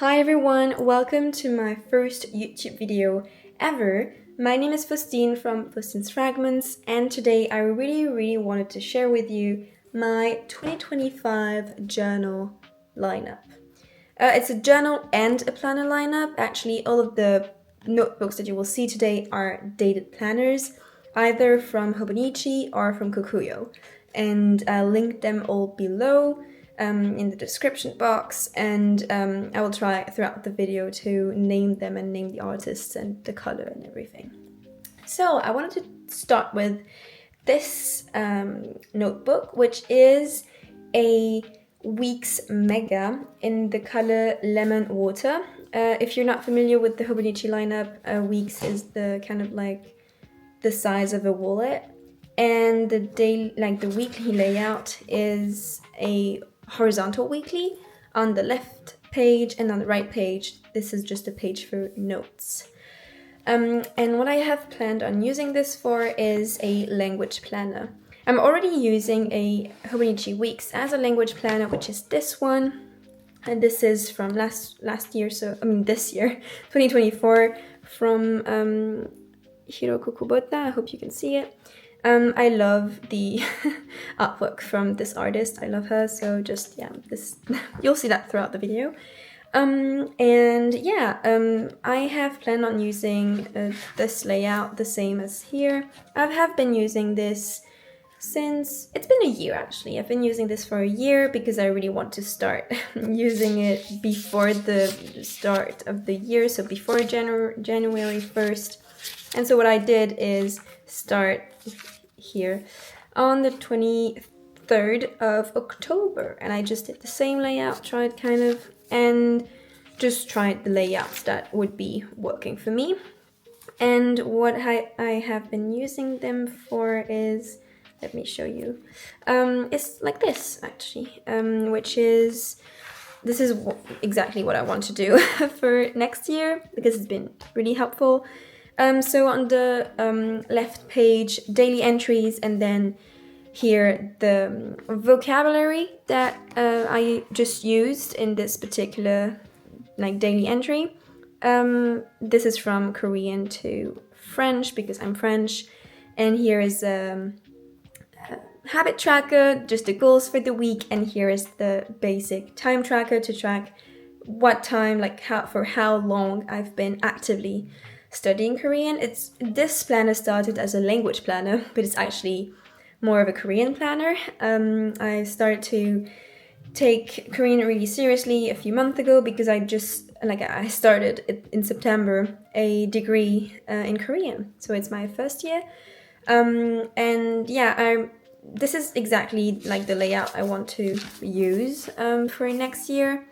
Hi everyone, welcome to my first YouTube video ever. My name is Faustine from Faustine's Fragments, and today I really wanted to share with you my 2025 journal lineup. It's a journal and a planner lineup. Actually, all of the notebooks that you will see today are dated planners, either from Hobonichi or from Kokuyo. And I'll link them all below in the description box, and I will try throughout the video to name them and name the artists and the color and everything. So I wanted to start with this notebook, which is a Weeks Mega in the color Lemon Water. If you're not familiar with the Hobonichi lineup, Weeks is the kind of like the size of a wallet, and the weekly layout is a horizontal weekly on the left page, and on the right page this is just a page for notes. And what I have planned on using this for is a language planner. I'm already using a Hobonichi Weeks as a language planner, which is this one, and this is from last year, this year, 2024, from Hiroko Kubota. I hope you can see it. I love the artwork from this artist. I love her, so just, yeah, this you'll see that throughout the video. I have planned on using this layout the same as here. I have been using this since, it's been a year actually. I've been using this for a year because I really want to start using it before the start of the year, so before January 1st. And so what I did is start here on the 23rd of October, and I just did the same layout, tried the layouts that would be working for me. And what I have been using them for is, let me show you, it's like this actually, this is exactly what I want to do for next year because it's been really helpful. So on the left page, daily entries, and then here the vocabulary that I just used in this particular daily entry. This is from Korean to French because I'm French, and here is a habit tracker, just the goals for the week, and here is the basic time tracker to track what time, for how long I've been actively studying Korean. This planner started as a language planner, but it's actually more of a Korean planner. I started to take Korean really seriously a few months ago because I started in September a degree in Korean, so it's my first year. This is exactly like the layout I want to use for next year,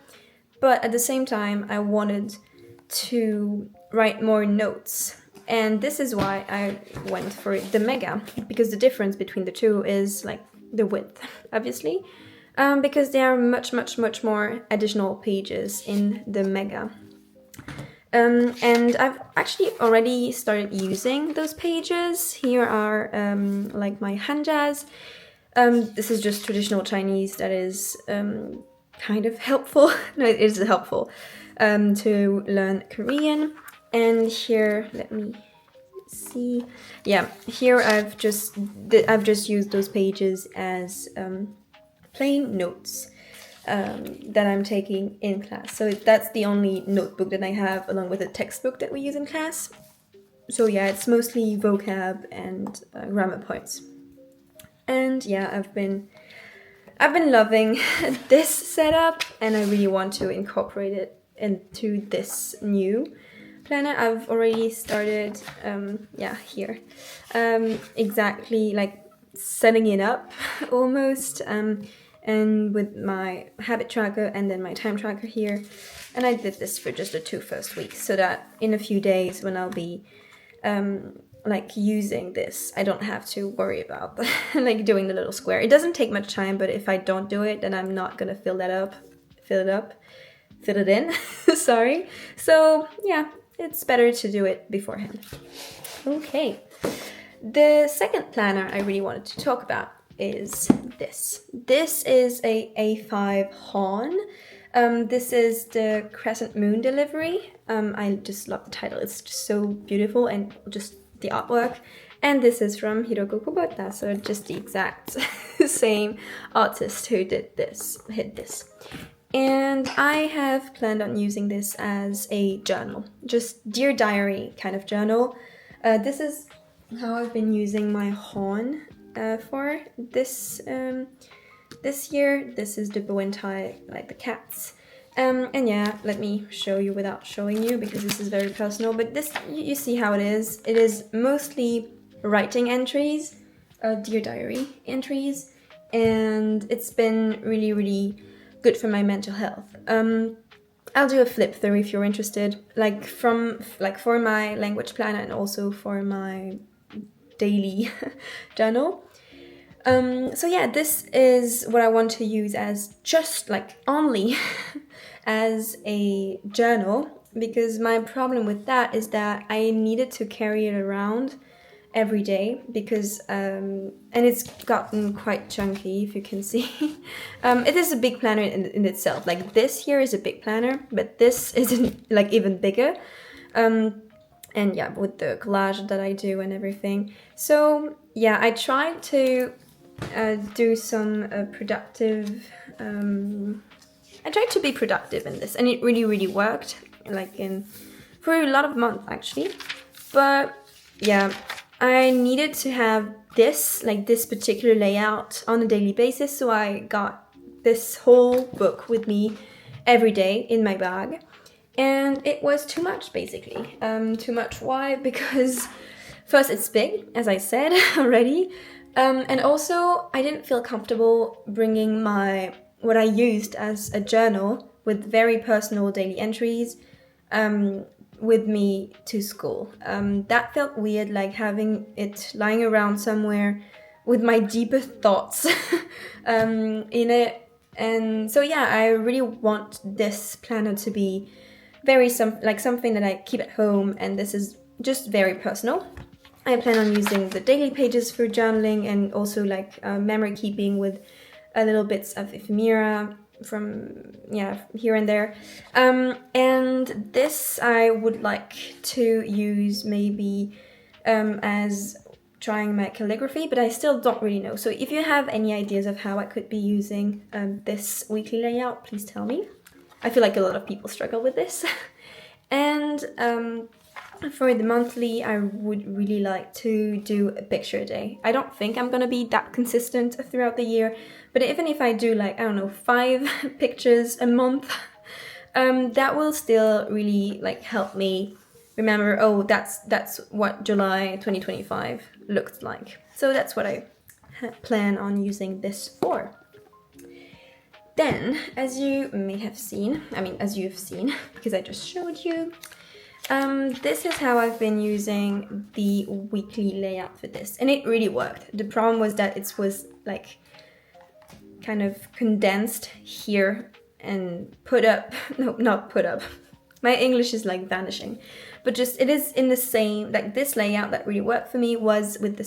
but at the same time I wanted to write more notes, and this is why I went for the Mega, because the difference between the two is the width, obviously, because there are much more additional pages in the Mega. And I've actually already started using those pages. Here are my hanjas. This is just traditional Chinese that is kind of helpful. No, it is helpful to learn Korean. And here, let me see. Yeah, here I've just used those pages as plain notes that I'm taking in class. So that's the only notebook that I have, along with a textbook that we use in class. So yeah, it's mostly vocab and grammar points. And yeah, I've been loving this setup, and I really want to incorporate it into this new planner. I've already started here exactly setting it up almost, and with my habit tracker and then my time tracker here. And I did this for just the 2 first weeks, so that in a few days when I'll be using this, I don't have to worry about doing the little square. It doesn't take much time, but if I don't do it, then I'm not gonna fill it in. Sorry. So yeah, it's better to do it beforehand. Okay. The second planner I really wanted to talk about is this. This is a A5 Hon. This is the Crescent Moon delivery. I just love the title. It's just so beautiful and just the artwork. And this is from Hiroko Kubota, so just the exact same artist who did this, And I have planned on using this as a journal, just Dear Diary kind of journal. This is how I've been using my horn for this this year. This is the bow and tie, like the cats. And yeah, let me show you without showing you because this is very personal, but this, you see how it is. It is mostly writing entries, Dear Diary entries, and it's been really, really good for my mental health. I'll do a flip through if you're interested, for my language planner and also for my daily journal. So yeah, this is what I want to use as just only as a journal, because my problem with that is that I needed to carry it around every day because and it's gotten quite chunky, if you can see. It is a big planner in itself. Like this here is a big planner, but this isn't even bigger. And yeah, with the collage that I do and everything. So yeah, I tried to do some productive. I tried to be productive in this, and it really, really worked. For a lot of months actually, but yeah. I needed to have this particular layout on a daily basis, so I got this whole book with me every day in my bag. And it was too much, basically. Too much, why? Because first, it's big, as I said already. And also, I didn't feel comfortable bringing what I used as a journal with very personal daily entries with me to school. That felt weird, having it lying around somewhere with my deepest thoughts in it. And so yeah, I really want this planner to be something that I keep at home, and this is just very personal. I plan on using the daily pages for journaling and also memory keeping with little bits of ephemera from here and there, and this I would like to use maybe as trying my calligraphy, but I still don't really know. So if you have any ideas of how I could be using this weekly layout, please tell me. I feel like a lot of people struggle with this. And for the monthly, I would really like to do a picture a day. I don't think I'm gonna be that consistent throughout the year, but even if I do 5 pictures a month, that will still really help me remember, oh, that's what July 2025 looked like. So that's what I plan on using this for. Then, as you may have seen, as you've seen, because I just showed you, this is how I've been using the weekly layout for this, and it really worked. The problem was that it was kind of condensed here and put up, no, not put up. My English is vanishing, but just it is in the same, this layout that really worked for me was within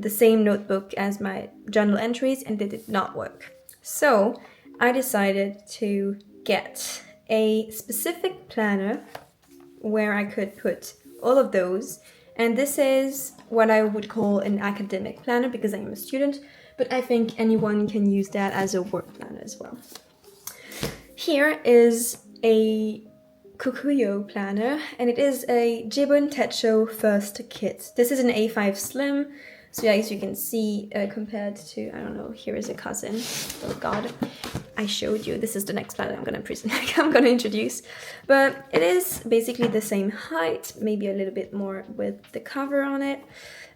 the same notebook as my journal entries, and it did not work. So I decided to get a specific planner where I could put all of those, and this is what I would call an academic planner because I am a student, but I think anyone can use that as a work planner as well. Here is a kokuyo planner, and it is a jibun techo first kit. This is an A5 slim, so yeah, as you can see, compared to, I don't know, here is a cousin. Oh god, I showed you. This is the next planner I'm gonna introduce, but it is basically the same height, maybe a little bit more with the cover on it,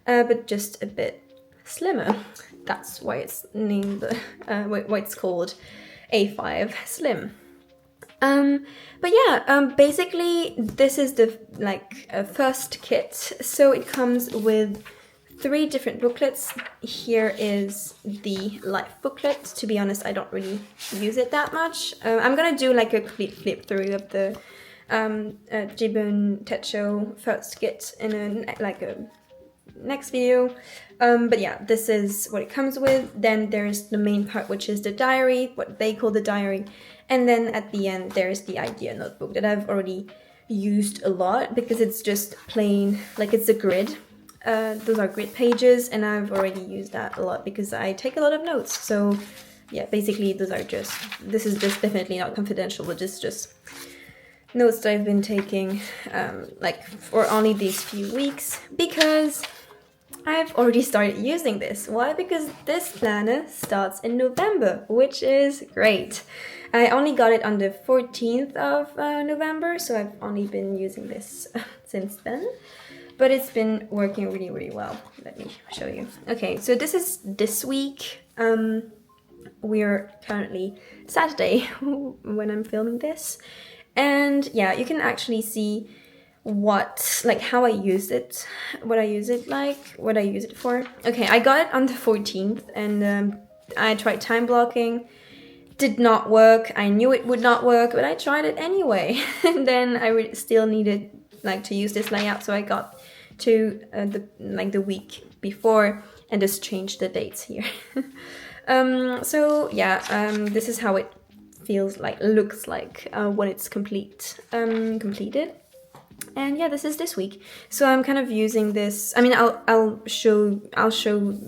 but just a bit slimmer. That's why it's named why it's called A5 Slim. But yeah, basically this is the first kit. So it comes with 3 different booklets. Here is the life booklet. To be honest, I don't really use it that much. I'm gonna do a complete flip through of the jibun techo first kit in a next video. But yeah, this is what it comes with. Then there's the main part, which is the diary, what they call the diary. And then at the end, there's the idea notebook that I've already used a lot because it's just plain, like it's a grid. Those are grid pages, and I've already used that a lot because I take a lot of notes. So yeah, basically this is just definitely not confidential, but just notes that I've been taking like for only these few weeks because I've already started using this. Why? Because this planner starts in November, which is great. I only got it on the 14th of November, so I've only been using this since then. But it's been working really, really well. Let me show you. Okay, so this is this week. We're currently Saturday when I'm filming this. And yeah, you can actually see how I use it, what I use it for. Okay, I got it on the 14th and I tried time blocking. Did not work. I knew it would not work, but I tried it anyway. And then I still needed to use this layout, so I got to the week before and just changed the dates here. So yeah, this is how it looks like when it's completed. And yeah, this is this week. So I'm kind of using this. I mean, I'll show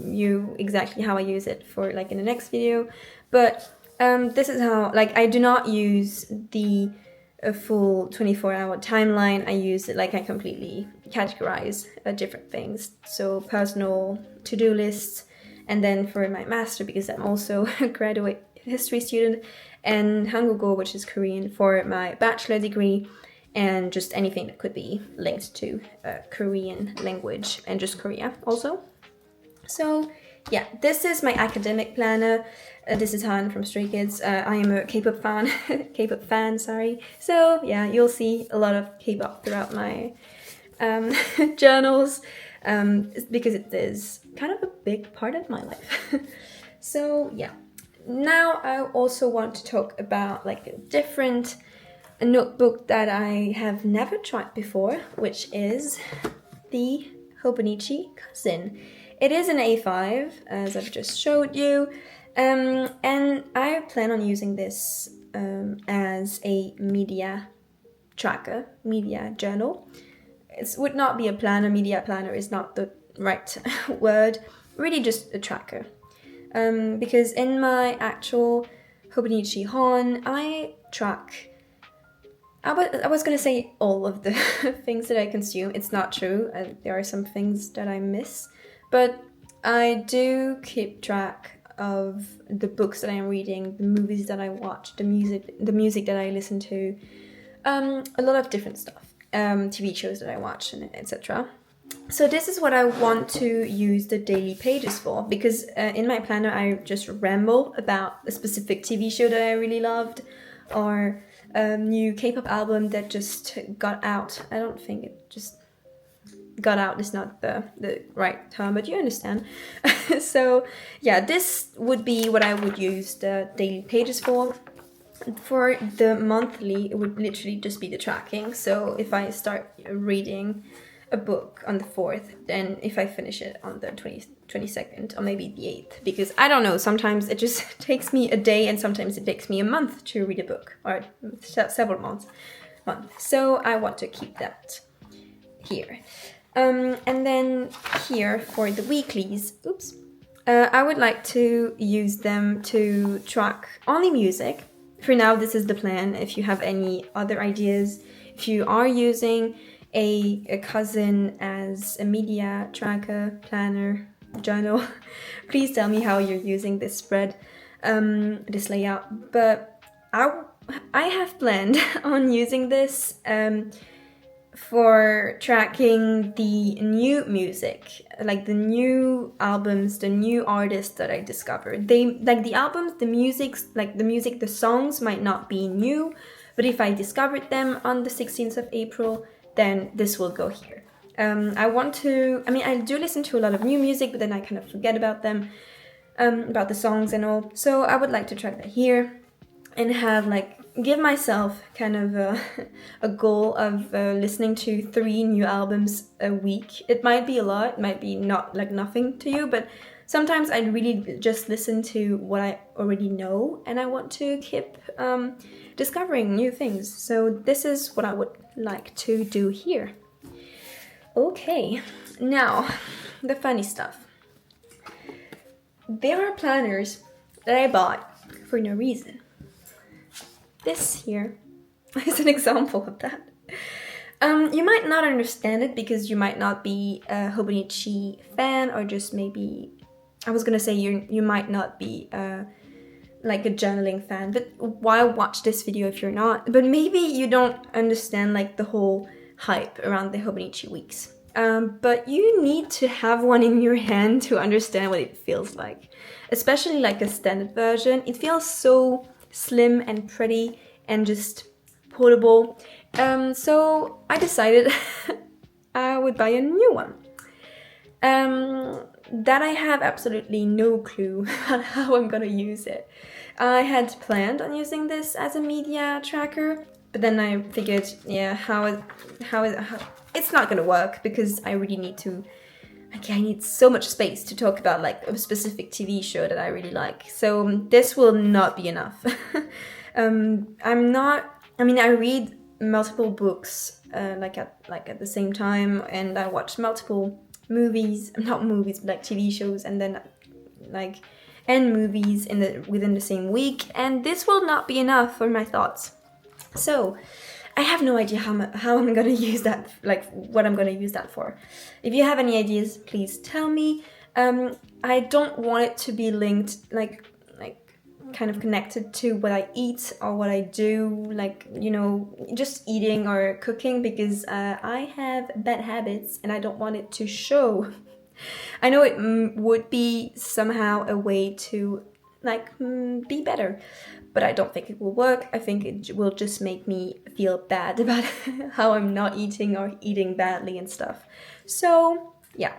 you exactly how I use it for in the next video. But this is how I do not use the full 24-hour timeline. I use it I completely categorize different things. So personal, to-do lists, and then for my master, because I'm also a graduate history student, and Hangugo, which is Korean, for my bachelor degree, and just anything that could be linked to Korean language and just Korea also. So yeah, this is my academic planner. This is Han from Stray Kids. I am a K-pop fan, sorry. So yeah, you'll see a lot of K-pop throughout my journals, because it is kind of a big part of my life. So yeah, now I also want to talk about a different notebook that I have never tried before, which is the Hobonichi Cousin. It is an A5, as I've just showed you, and I plan on using this as a media tracker, media journal. It would not be a planner. Media planner is not the right word. Really just a tracker. Because in my actual Hobonichi Hon, I track... I was gonna say all of the things that I consume. It's not true. There are some things that I miss. But I do keep track of the books that I'm reading, the movies that I watch, the music that I listen to, a lot of different stuff, TV shows that I watch, and etc. So this is what I want to use the daily pages for, because in my planner I just ramble about a specific TV show that I really loved, or a new K-pop album that just got out. I don't think it just got out is not the right term, but you understand. So yeah, this would be what I would use the daily pages for. For the monthly, it would literally just be the tracking. So if I start reading a book on the 4th, then if I finish it on the 22nd or maybe the 8th, because I don't know, sometimes it just takes me a day and sometimes it takes me a month to read a book, or several months. So I want to keep that here. And then here for the weeklies, I would like to use them to track only music. For now, this is the plan. If you have any other ideas, if you are using a cousin as a media tracker, planner, journal, please tell me how you're using this spread, this layout. But I have planned on using this for tracking the new music, the new albums, the new artists that I discovered. They the albums, the music, the songs might not be new, but if I discovered them on the 16th of April, then this will go here. I do listen to a lot of new music, but then I kind of forget about them, about the songs and all. So I would like to track that here and have give myself kind of a goal of listening to 3 new albums a week. It might be a lot, it might be not like nothing to you, but sometimes I really just listen to what I already know, and I want to keep discovering new things. So this is what I would like to do here. Okay, now the funny stuff. There are planners that I bought for no reason. This here is an example of that. You might not understand it because you might not be a Hobonichi fan, or just maybe, I was gonna say you might not be like a journaling fan, but why watch this video if you're not? But maybe you don't understand like the whole hype around the Hobonichi weeks. But you need to have one in your hand to understand what it feels like. Especially like a standard version. It feels so slim and pretty and just portable. So I decided I would buy a new one. That I have absolutely no clue on how I'm gonna use it. I had planned on using this as a media tracker, but then I figured, yeah, how it's not gonna work because I really need to. Okay, I need so much space to talk about like a specific TV show that I really like. So this will not be enough. I read multiple books like at the same time, and I watch multiple movies, not movies, but like TV shows, and then and movies within the same week, and this will not be enough for my thoughts. So I have no idea how I'm gonna use that, like what I'm gonna use that for. If you have any ideas, please tell me. I don't want it to be linked, like kind of connected to what I eat or what I do, like, you know, just eating or cooking, because I have bad habits and I don't want it to show. I know it would be somehow a way to be better, but I don't think it will work. I think it will just make me feel bad about how I'm not eating or eating badly and stuff. So yeah,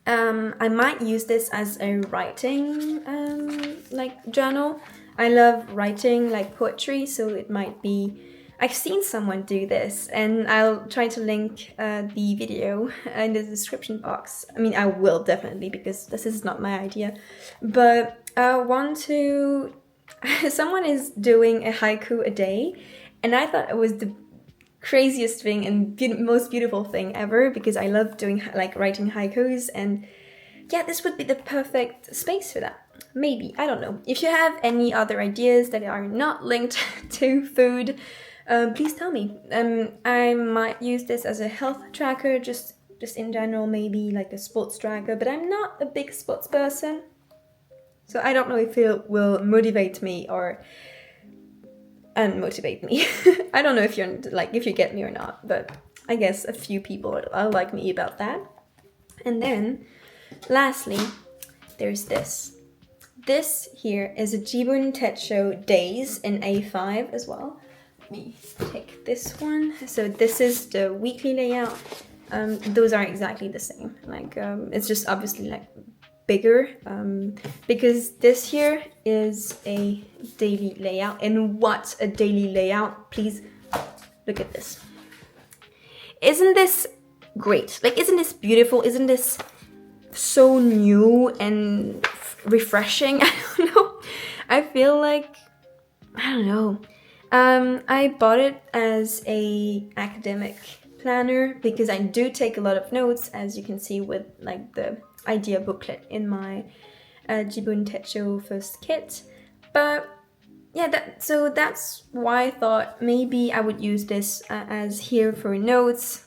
I might use this as a writing journal. I love writing like poetry, so it might be. I've seen someone do this, and I'll try to link the video in the description box. I mean, I will definitely, because this is not my idea. But I want to. Someone is doing a haiku a day, and I thought it was the craziest thing and most beautiful thing ever, because I love doing writing haikus, and yeah, this would be the perfect space for that. Maybe, I don't know. If you have any other ideas that are not linked to food, please tell me. I might use this as a health tracker, just in general, maybe like a sports tracker, but I'm not a big sports person, so I don't know if it will motivate me or unmotivate me. I don't know if you get me or not, but I guess a few people are like me about that. And then, lastly, there's this. This here is a jibun techo days in A5 as well. Let me take this one. So this is the weekly layout. Those are exactly the same. It's just obviously bigger, because this here is a daily layout. And what a daily layout! Please look at this. Isn't this great? Isn't this beautiful? Isn't this so new and refreshing? I don't know. I feel like, I don't know. I bought it as a academic planner because I do take a lot of notes, as you can see with the idea booklet in my Jibun Techo first kit. But yeah, that's why I thought maybe I would use this as here for notes,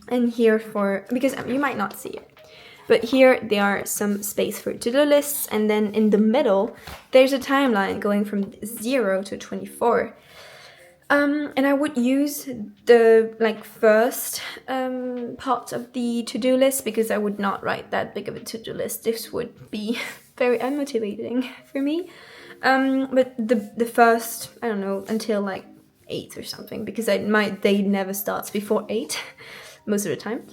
and here for, because you might not see it, but here there are some space for to-do lists, and then in the middle there's a timeline going from 0 to 24. And I would use the first part of the to-do list, because I would not write that big of a to-do list. This would be very unmotivating for me. But the first, I don't know, until 8 or something, because my day never starts before 8 most of the time.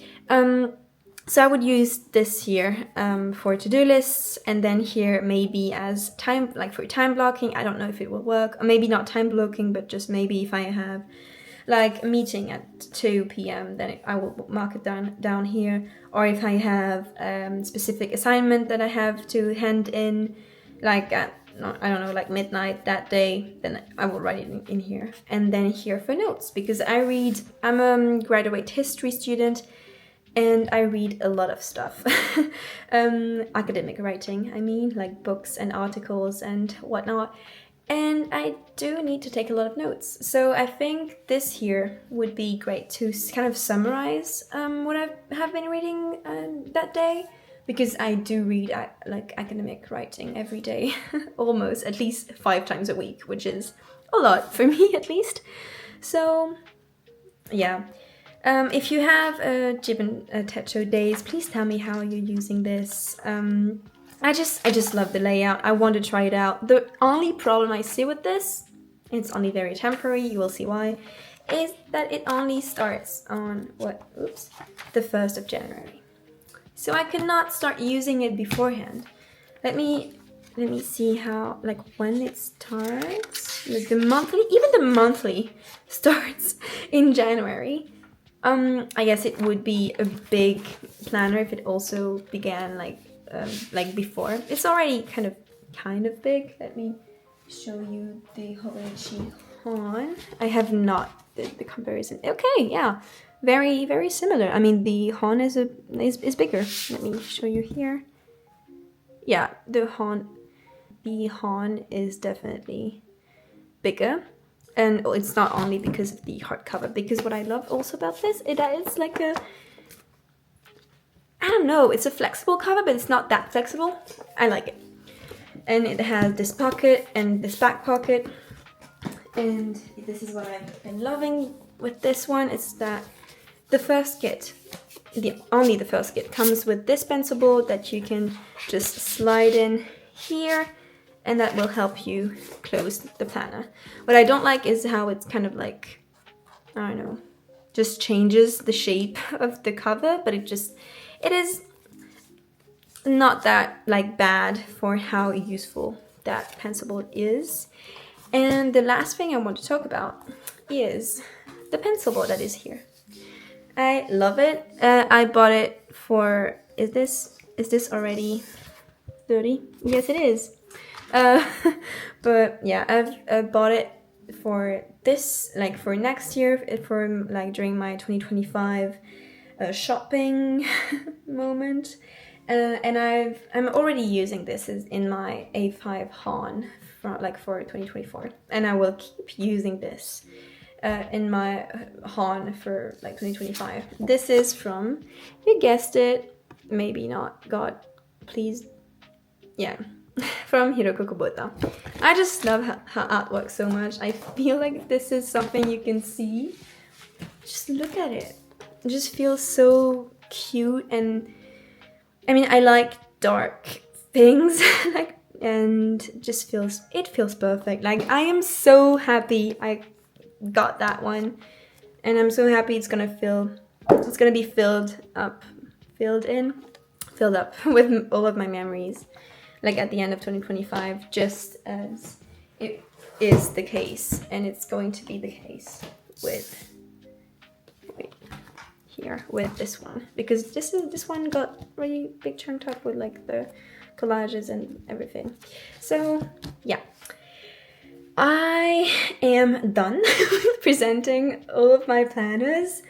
So I would use this here for to-do lists, and then here maybe as time, like for time blocking. I don't know if it will work, or maybe not time blocking, but just maybe if I have like a meeting at 2 p.m, then I will mark it down here. Or if I have specific assignment that I have to hand in, like at, I don't know, like midnight that day, then I will write it in here. And then here for notes, because I'm a graduate history student, and I read a lot of stuff. Academic writing, I mean, like books and articles and whatnot. And I do need to take a lot of notes. So I think this here would be great to kind of summarize what I have been reading that day. Because I do read like academic writing every day, almost, at least 5 times a week, which is a lot for me at least. So yeah. If you have jibun techo days, please tell me how you're using this. I just love the layout. I want to try it out. The only problem I see with this, it's only very temporary, you will see why, is that it only starts on the 1st of January. So I cannot start using it beforehand. Let me see how, like, when it starts. Like the monthly starts in January. I guess it would be a big planner if it also began like before. It's already kind of big. Let me show you the hobonichi hon. I have not the comparison. Okay, yeah, very, very similar. I mean, the hon is bigger. Let me show you here. Yeah, the hon is definitely bigger. And it's not only because of the hardcover, because what I love also about this is that it's like I don't know, it's a flexible cover, but it's not that flexible. I like it. And it has this pocket and this back pocket. And this is what I've been loving with this one, is that the first kit, only the first kit, comes with this pencil board that you can just slide in here, and that will help you close the planner. What I don't like is how it's kind of like, I don't know, just changes the shape of the cover, but it is not that like bad for how useful that pencil board is. And the last thing I want to talk about is the pencil board that is here. I love it. I bought it for, is this already 30? Yes, it is. But yeah, I've bought it for this, like for next year, for like during my 2025 shopping moment, and I'm already using this in my A5 hon for 2024, and I will keep using this in my hon for like 2025. This is from, you guessed it, maybe not, God, please, yeah. From Hiroko Kubota. I just love her artwork so much. I feel like this is something you can see. Just look at it. It just feels so cute, and I mean, I like dark things, like, and it feels perfect. Like, I am so happy I got that one, and I'm so happy it's gonna be filled up with all of my memories, like at the end of 2025, just as it is the case, and it's going to be the case with this one, because this one got really big chunked up with like the collages and everything. So yeah, I am done presenting all of my planners.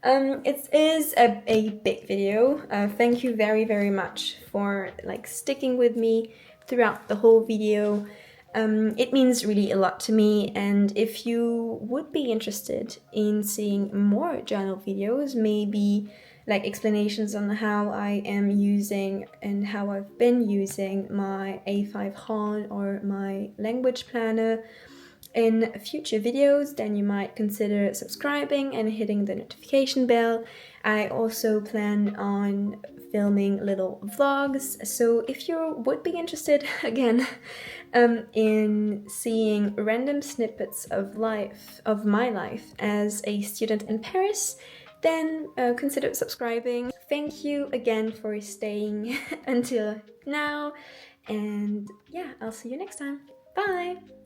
It is a big video. Thank you very, very much for like sticking with me throughout the whole video. It means really a lot to me, and if you would be interested in seeing more journal videos, maybe like explanations on how I am using and how I've been using my A5 hon or my language planner in future videos, then you might consider subscribing and hitting the notification bell. I also plan on filming little vlogs, so if you would be interested, again, in seeing random snippets of my life as a student in Paris, then consider subscribing. Thank you again for staying until now, and yeah, I'll see you next time. Bye!